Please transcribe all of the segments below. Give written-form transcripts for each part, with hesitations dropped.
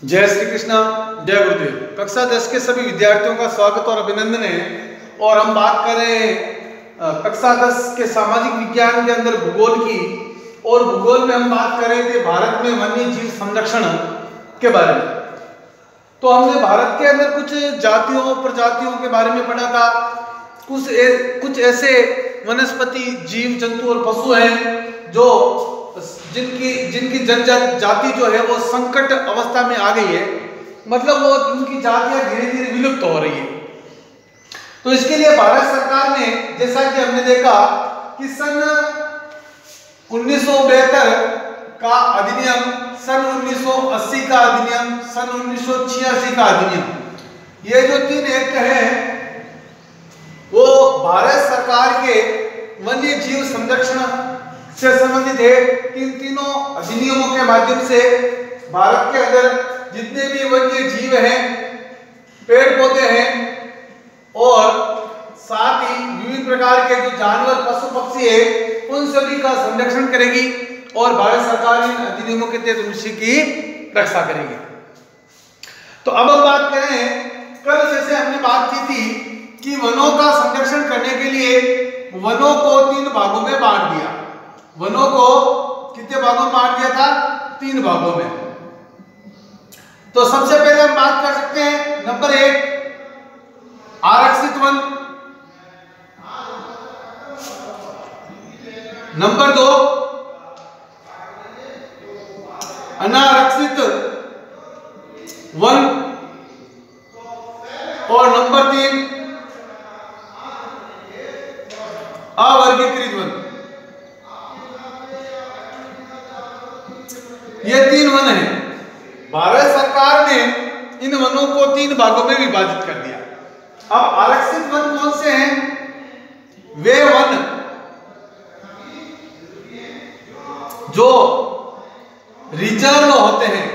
जय श्री कृष्णा, जय गुरुदेव। कक्षा 10 के सभी विद्यार्थियों का स्वागत और अभिनंदन है। और हम बात कर रहे हैं कक्षा 10 के सामाजिक विज्ञान के अंदर भूगोल की। और भूगोल में हम बात कर रहे थे भारत में वन्य जीव संरक्षण के बारे में। तो हमने भारत के अंदर कुछ जातियों प्रजातियों के बारे में पढ़ा था। कुछ ऐसे वनस्पति जीव जंतु और पशु हैं जो जिनकी जनजाति जो है वो संकट अवस्था में आ गई है, मतलब वो उनकी जातियां धीरे धीरे विलुप्त हो रही है। तो इसके लिए भारत सरकार ने, जैसा कि हमने देखा कि सन 1972 का अधिनियम, सन 1980 का अधिनियम, सन 1986 का अधिनियम, ये जो 3 एक्ट हैं वो भारत सरकार के वन्य जीव संरक्षण से संबंधित है। तीनों अधिनियमों के माध्यम से भारत के अंदर जितने भी वन्य जीव हैं, पेड़ पौधे हैं और साथ ही विभिन्न प्रकार के जो जानवर पशु पक्षी है उन सभी का संरक्षण करेगी और भारत सरकार इन अधिनियमों के तहत उसी की रक्षा करेगी। तो अब हम बात करें, कल जैसे हमने बात की थी कि वनों का संरक्षण करने के लिए वनों को 3 भागों में बांट दिया। वनों को कितने भागों में बांट दिया था? 3 भागों में। तो सबसे पहले हम बात कर सकते हैं नंबर 1 आरक्षित वन, नंबर 2 अनारक्षित वन और नंबर 3 अवर्गीकृत वन। ये 3 वन हैं। भारत सरकार ने इन वनों को 3 भागों में विभाजित कर दिया। अब आरक्षित वन कौन से हैं? वे वन जो रिजर्व होते हैं,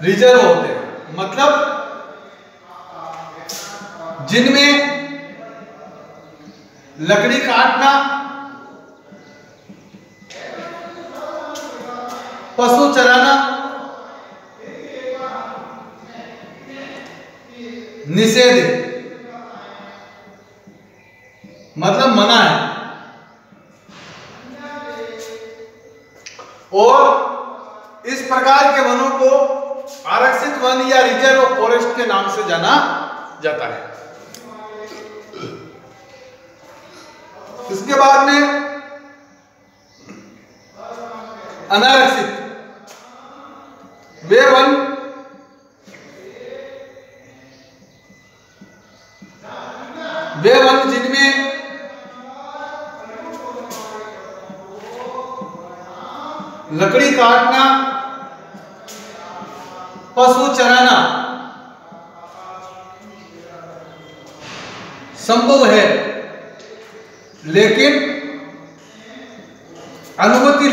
रिजर्व होते हैं मतलब जिनमें लकड़ी काटना, पशु चराना निषेध है, मतलब मना है। और इस प्रकार के वनों को आरक्षित वन या रिजर्व फॉरेस्ट के नाम से जाना जाता है। इसके बाद में अनारक्षित वे वन जिनमें लकड़ी काटना, पशु चराना संभव है, लेकिन अनुमति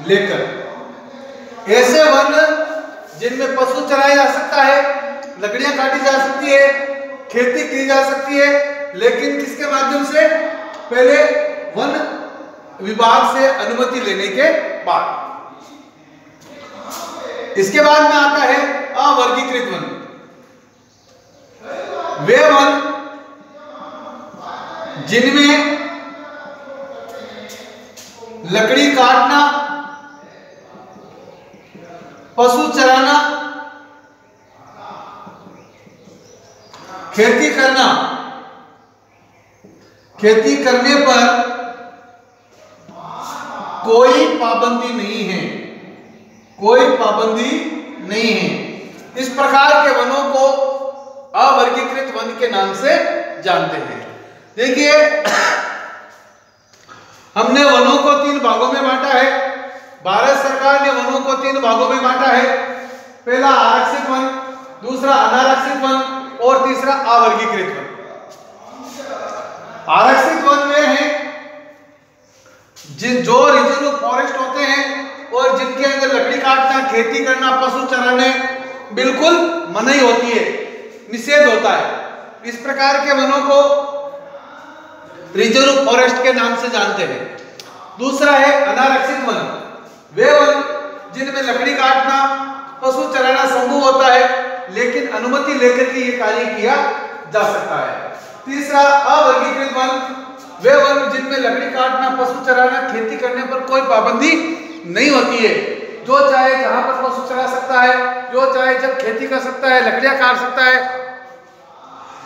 लेकर ऐसे वन जिनमें पशु चराया जा सकता है, लकड़ियां काटी जा सकती है, खेती की जा सकती है, लेकिन किसके माध्यम से? पहले वन विभाग से अनुमति लेने के बाद। इसके बाद में आता है अवर्गीकृत वन। वे वन जिनमें लकड़ी काटना, पशु चराना, खेती करना, खेती करने पर कोई पाबंदी नहीं है, कोई पाबंदी नहीं है। इस प्रकार के वनों को अवर्गीकृत वन के नाम से जानते हैं। देखिए, हमने वनों को 3 भागों में बांटा है। भारत सरकार ने वनों को 3 भागों में बांटा है। पहला आरक्षित वन, दूसरा अनारक्षित वन और तीसरा अवर्गीकृत वन। आरक्षित वन में है जो रिजर्व फॉरेस्ट होते हैं और जिनके अंदर लकड़ी काटना, खेती करना, पशु चराने बिल्कुल मनाही होती है, निषेध होता है। इस प्रकार के वनों को रिजर्व फॉरेस्ट के नाम से जानते हैं। दूसरा है अनारक्षित वन, वे वन जिनमें लकड़ी काटना, पशु चराना संभव होता है लेकिन अनुमति लेकर के ये कार्य किया जा सकता है। तीसरा अवर्गीकृत वन, वे वन जिनमें लकड़ी काटना, पशु चराना, खेती करने पर कोई पाबंदी नहीं होती है, जो चाहे जहां पर पशु चरा सकता है, जो चाहे जब खेती कर सकता है, लकड़ियां काट सकता है,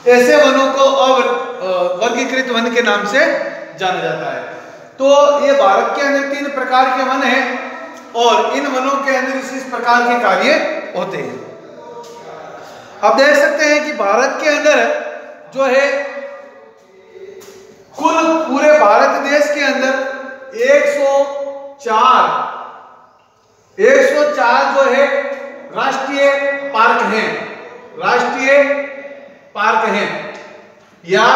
ऐसे वनों को अवर्गीकृत वन के नाम से जाना जाता है। तो ये भारत के अंदर 3 प्रकार के वन हैं और इन वनों के अंदर इस प्रकार के कार्य होते हैं। अब देख सकते हैं कि भारत के अंदर जो है कुल पूरे भारत देश के अंदर 104 जो है राष्ट्रीय पार्क हैं, राष्ट्रीय पार्क हैं या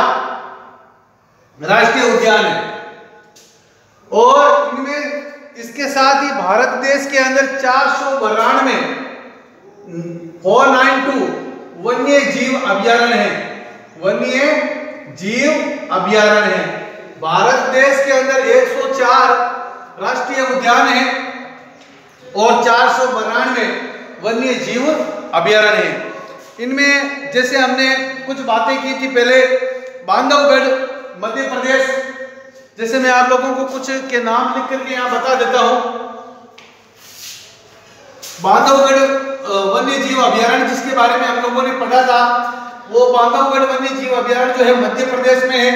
राष्ट्रीय उद्यान है। और इनमें इसके साथ ही भारत देश के अंदर 492 वन्य जीव अभयारण्य है, वन्य जीव अभयारण्य है। भारत देश के अंदर 104 राष्ट्रीय उद्यान है और 492 वन्य जीव अभयारण्य है। इनमें जैसे हमने कुछ बातें की थी पहले, बांधवगढ़ मध्य प्रदेश, जैसे मैं आप लोगों को कुछ के नाम लिख करके यहाँ बता देता हूँ। बांधवगढ़ वन्य जीव अभयारण्य जिसके बारे में हम लोगों ने पढ़ा था, वो बांधवगढ़ वन्य जीव अभयारण्य जो है मध्य प्रदेश में है।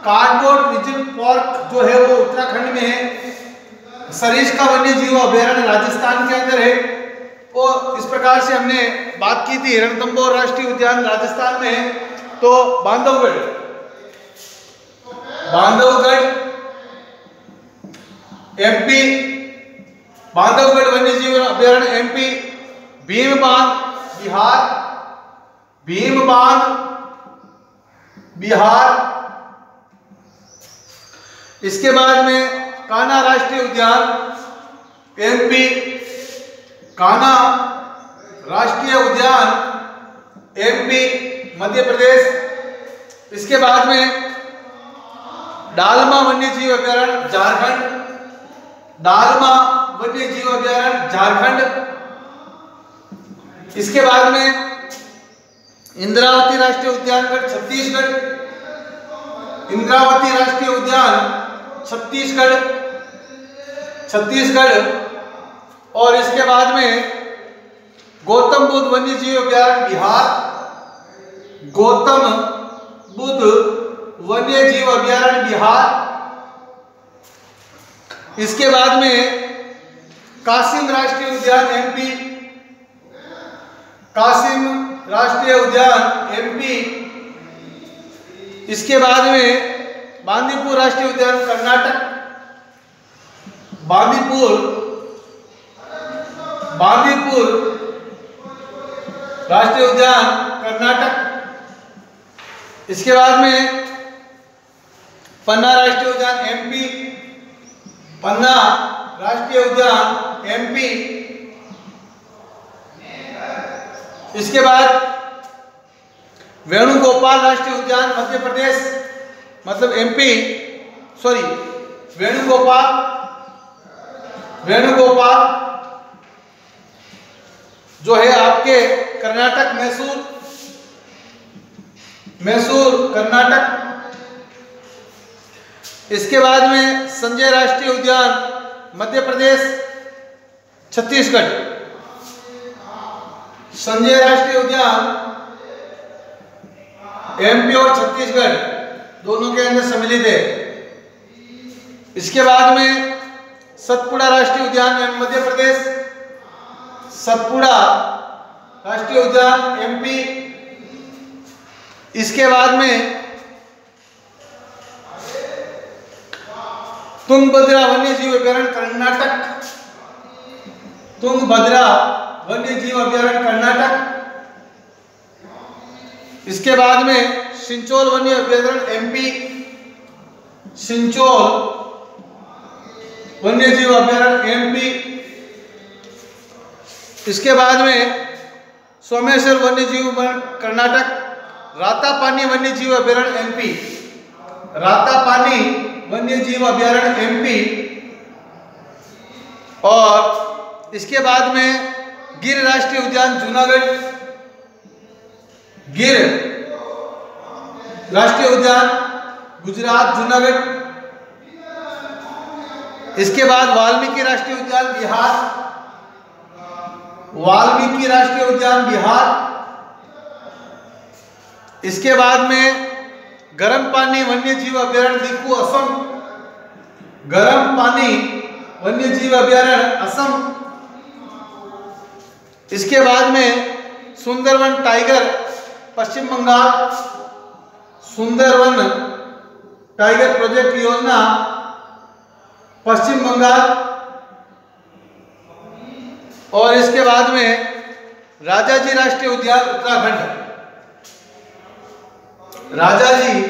कानकोट रिजर्व पार्क जो है वो उत्तराखंड में है। सरिस्का वन्य जीव अभयारण्य राजस्थान के अंदर है। और इस प्रकार से हमने बात की थी, रणथंभौर राष्ट्रीय उद्यान राजस्थान में है। तो बांधवगढ़ एमपी, बांधवगढ़ वन्य जीव अभयारण्य एमपी, भीम बांध बिहार, इसके बाद में कान्हा राष्ट्रीय उद्यान एमपी, कान्हा राष्ट्रीय उद्यान एमपी मध्य प्रदेश, इसके बाद में डालमा वन्य जीव अभयारण्य झारखंड, डालमा वन्य जीव अभयारण्य झारखंड, इसके बाद में इंद्रावती राष्ट्रीय उद्यान छत्तीसगढ़, इंद्रावती राष्ट्रीय उद्यान छत्तीसगढ़, और इसके बाद में गौतम बुद्ध वन्य जीव अभयारण्य बिहार, गौतम बुद्ध वन्य जीव अभयारण्य बिहार, इसके बाद में कासिम राष्ट्रीय उद्यान एमपी, कासिम राष्ट्रीय उद्यान एमपी, इसके बाद में बांदीपुर राष्ट्रीय उद्यान कर्नाटक, बांदीपुर राष्ट्रीय उद्यान कर्नाटक, इसके बाद में पन्ना राष्ट्रीय उद्यान एमपी, पन्ना राष्ट्रीय उद्यान एमपी, इसके बाद वेणुगोपाल राष्ट्रीय उद्यान मध्य प्रदेश, मतलब एमपी, सॉरी वेणुगोपाल जो है आपके कर्नाटक, मैसूर कर्नाटक, इसके बाद में संजय राष्ट्रीय उद्यान मध्य प्रदेश छत्तीसगढ़, संजय राष्ट्रीय उद्यान एमपी और छत्तीसगढ़ दोनों के अंदर सम्मिलित है। इसके बाद में सतपुड़ा राष्ट्रीय उद्यान मध्य प्रदेश, सतपुड़ा राष्ट्रीय उद्यान एमपी, इसके बाद में तुंगभद्रा वन्य जीव अभयारण्य कर्नाटक, तुंगभद्रा वन्य जीव अभयारण्य कर्नाटक, इसके बाद में सिंचोल वन्य अभयारण्य एमपी, सिंचोल वन्य जीव अभयारण्य एमपी, इसके बाद में सोमेश्वर वन्य जीव कर्नाटक, रातापानी वन्य जीव अभयारण्य एमपी, रातापानी वन्य जीव अभयारण्य एमपी, और इसके बाद में गिर राष्ट्रीय उद्यान जूनागढ़, गिर राष्ट्रीय उद्यान गुजरात जूनागढ़। इसके बाद वाल्मीकि राष्ट्रीय उद्यान बिहार, वाल्मीकि राष्ट्रीय उद्यान बिहार। इसके बाद में गर्म पानी वन्य जीव अभयारण्य दीकू असम, गर्म पानी वन्य जीव अभयारण्य असम। इसके बाद में सुंदरवन टाइगर पश्चिम बंगाल, सुंदरवन टाइगर प्रोजेक्ट योजना पश्चिम बंगाल। और इसके बाद में राजाजी राष्ट्रीय उद्यान उत्तराखंड, राजाजी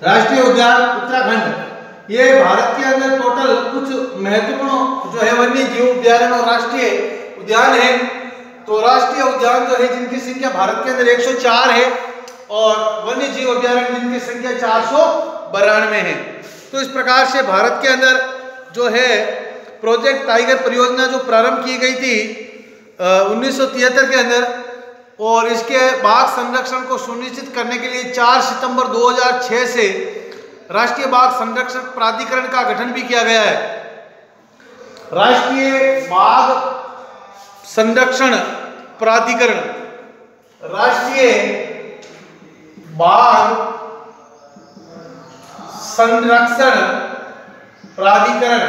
राष्ट्रीय उद्यान उत्तराखंड। ये भारत के अंदर टोटल कुछ महत्वपूर्ण जो है वन्य जीव अभयारण्य और राष्ट्रीय उद्यान है। तो राष्ट्रीय उद्यान जो है जिनकी संख्या भारत के अंदर 104 है और वन्य जीव अभयारण्य जिनकी संख्या 492 है। तो इस प्रकार से भारत के अंदर जो है प्रोजेक्ट टाइगर परियोजना जो प्रारंभ की गई थी 1973 के अंदर, और इसके बाघ संरक्षण को सुनिश्चित करने के लिए 4 सितंबर 2006 से राष्ट्रीय बाघ संरक्षण प्राधिकरण का गठन भी किया गया है। राष्ट्रीय बाघ संरक्षण प्राधिकरण, राष्ट्रीय बाघ संरक्षण प्राधिकरण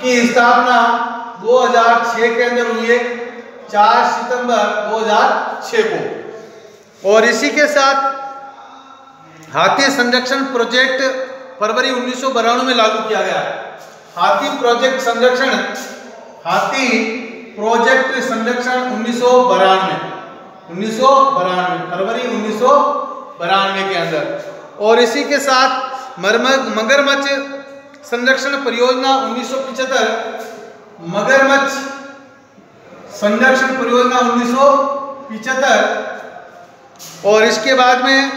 की स्थापना 2006 के अंदर हुई है, 4 सितंबर 2006 को। और इसी के साथ हाथी संरक्षण प्रोजेक्ट फरवरी 1992 में लागू किया गया है। हाथी प्रोजेक्ट संरक्षण, हाथी प्रोजेक्ट संरक्षण 1992 फरवरी 1992 के अंदर। और इसी के साथ मगरमच्छ संरक्षण परियोजना 1975, मगरमच्छ संरक्षण परियोजना 1975। और इसके बाद में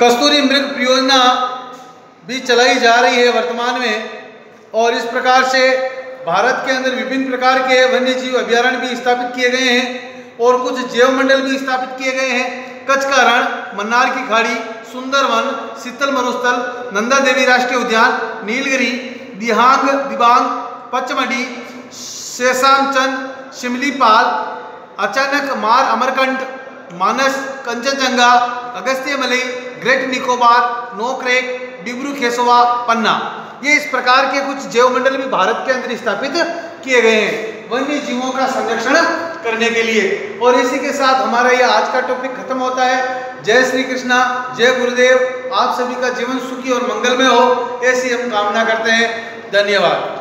कस्तूरी मृग परियोजना भी चलाई जा रही है वर्तमान में। और इस प्रकार से भारत के अंदर विभिन्न प्रकार के वन्य जीव अभयारण्य भी स्थापित किए गए हैं और कुछ जैव मंडल भी स्थापित किए गए हैं। कच्छ का रण, मन्नार की खाड़ी, सुंदरवन, शीतल मरुस्थल, नंदा देवी राष्ट्रीय उद्यान, नीलगिरी, दिबांग, पचमढ़ी, शेषामचंद, शिमलीपाल, अचानक मार, अमरकंट, मानस, कंचनजंगा, अगस्त्यमलई, ग्रेट निकोबार, नोकरेक, डिब्रू खेसवा, पन्ना। ये इस प्रकार के कुछ जैव मंडल भी भारत के अंदर स्थापित किए गए हैं वन्य जीवों का संरक्षण करने के लिए। और इसी के साथ हमारा यह आज का टॉपिक खत्म होता है। जय श्री कृष्णा, जय गुरुदेव। आप सभी का जीवन सुखी और मंगलमय हो, ऐसी हम कामना करते हैं। धन्यवाद।